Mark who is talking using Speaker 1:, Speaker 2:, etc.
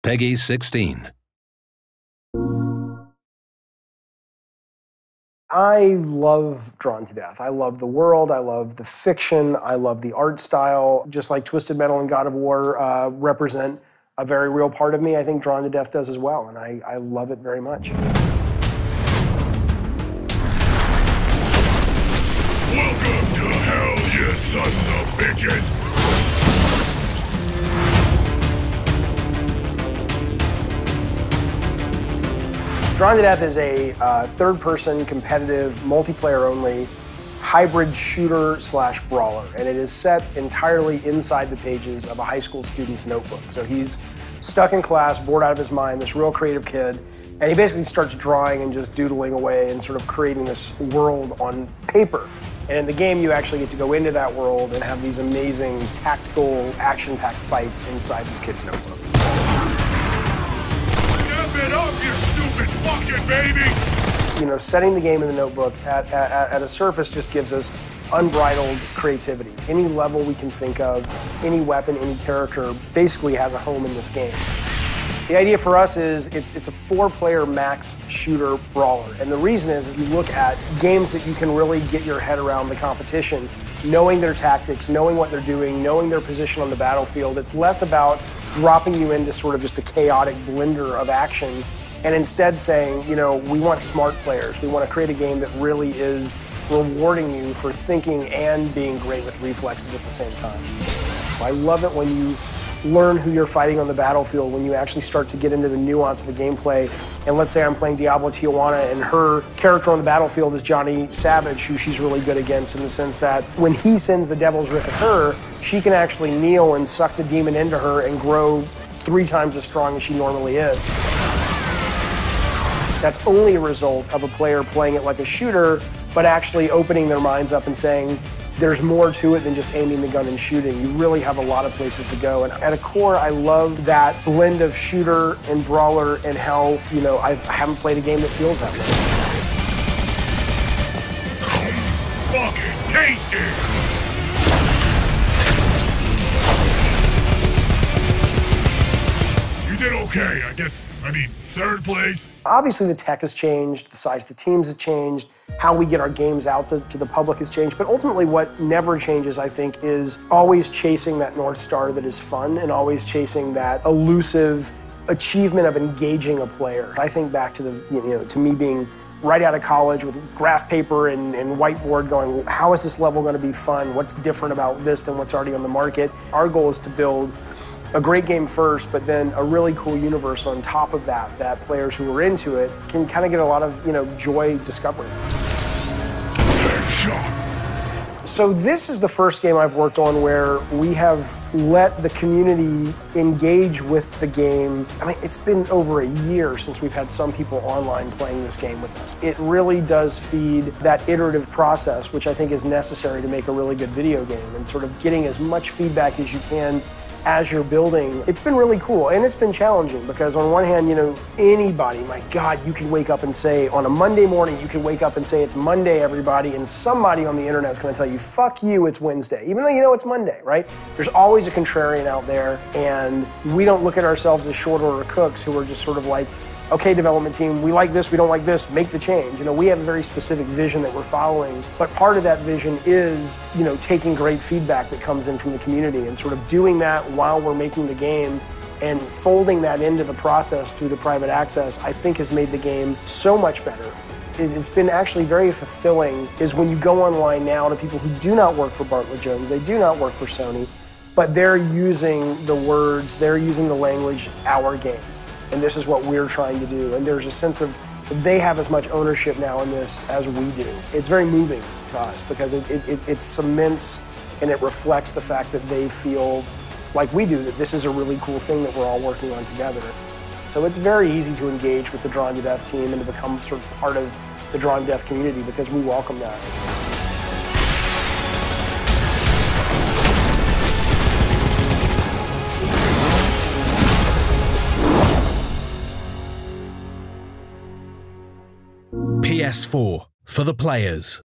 Speaker 1: Peggy 16.
Speaker 2: I love Drawn to Death. I love the world, I love the fiction, I love the art style. Just like Twisted Metal and God of War represent a very real part of me, I think Drawn to Death does as well, and I love it very much.
Speaker 3: Welcome to hell, you sons of bitches!
Speaker 2: Drawn to Death is a third-person, competitive, multiplayer-only, hybrid shooter/brawler, and it is set entirely inside the pages of a high school student's notebook. So he's stuck in class, bored out of his mind, this real creative kid, and he basically starts drawing and just doodling away and sort of creating this world on paper. And in the game, you actually get to go into that world and have these amazing, tactical, action-packed fights inside this kid's notebook.
Speaker 3: Step it up, you stupid fucking baby!
Speaker 2: You know, setting the game in the notebook at a surface just gives us unbridled creativity. Any level we can think of, any weapon, any character basically has a home in this game. The idea for us is it's a 4-player max shooter brawler. And the reason is if you look at games that you can really get your head around the competition, knowing their tactics, knowing what they're doing, knowing their position on the battlefield, it's less about dropping you into sort of just a chaotic blender of action and instead saying, you know, we want smart players. We want to create a game that really is rewarding you for thinking and being great with reflexes at the same time. I love it when you learn who you're fighting on the battlefield, when you actually start to get into the nuance of the gameplay. And let's say I'm playing Diablo Tijuana and her character on the battlefield is Johnny Savage, who she's really good against in the sense that when he sends the Devil's Riff at her, she can actually kneel and suck the demon into her and grow 3 times as strong as she normally is. That's only a result of a player playing it like a shooter, but actually opening their minds up and saying, there's more to it than just aiming the gun and shooting. You really have a lot of places to go. And at a core, I love that blend of shooter and brawler and how, you know, I haven't played a game that feels that way.
Speaker 3: Fucking tasty! You did okay, I guess. I mean, 3rd place.
Speaker 2: Obviously, the tech has changed, the size of the teams has changed, how we get our games out to the public has changed, but ultimately what never changes, I think, is always chasing that North Star that is fun and always chasing that elusive achievement of engaging a player. I think back to to me being right out of college with graph paper and whiteboard going, how is this level going to be fun? What's different about this than what's already on the market? Our goal is to build a great game first, but then a really cool universe on top of that, that players who are into it can kind of get a lot of, joy discovering. So this is the first game I've worked on where we have let the community engage with the game. I mean, it's been over a year since we've had some people online playing this game with us. It really does feed that iterative process, which I think is necessary to make a really good video game, and sort of getting as much feedback as you can as you're building. It's been really cool, and it's been challenging because on one hand, anybody, my God, you can wake up and say, on a Monday morning, you can wake up and say, it's Monday, everybody, and somebody on the internet is gonna tell you, fuck you, it's Wednesday, even though you know it's Monday, right? There's always a contrarian out there, and we don't look at ourselves as short order cooks who are just sort of like, okay, development team, we like this, we don't like this, make the change. We have a very specific vision that we're following, but part of that vision is, taking great feedback that comes in from the community and sort of doing that while we're making the game and folding that into the process through the private access, I think has made the game so much better. It's been actually very fulfilling is when you go online now to people who do not work for Bartlett Jones, they do not work for Sony, but they're using the words, they're using the language, our game. And this is what we're trying to do. And there's a sense of they have as much ownership now in this as we do. It's very moving to us because it cements and it reflects the fact that they feel like we do, that this is a really cool thing that we're all working on together. So it's very easy to engage with the Drawn to Death team and to become sort of part of the Drawn to Death community because we welcome that.
Speaker 1: PS4 for the players.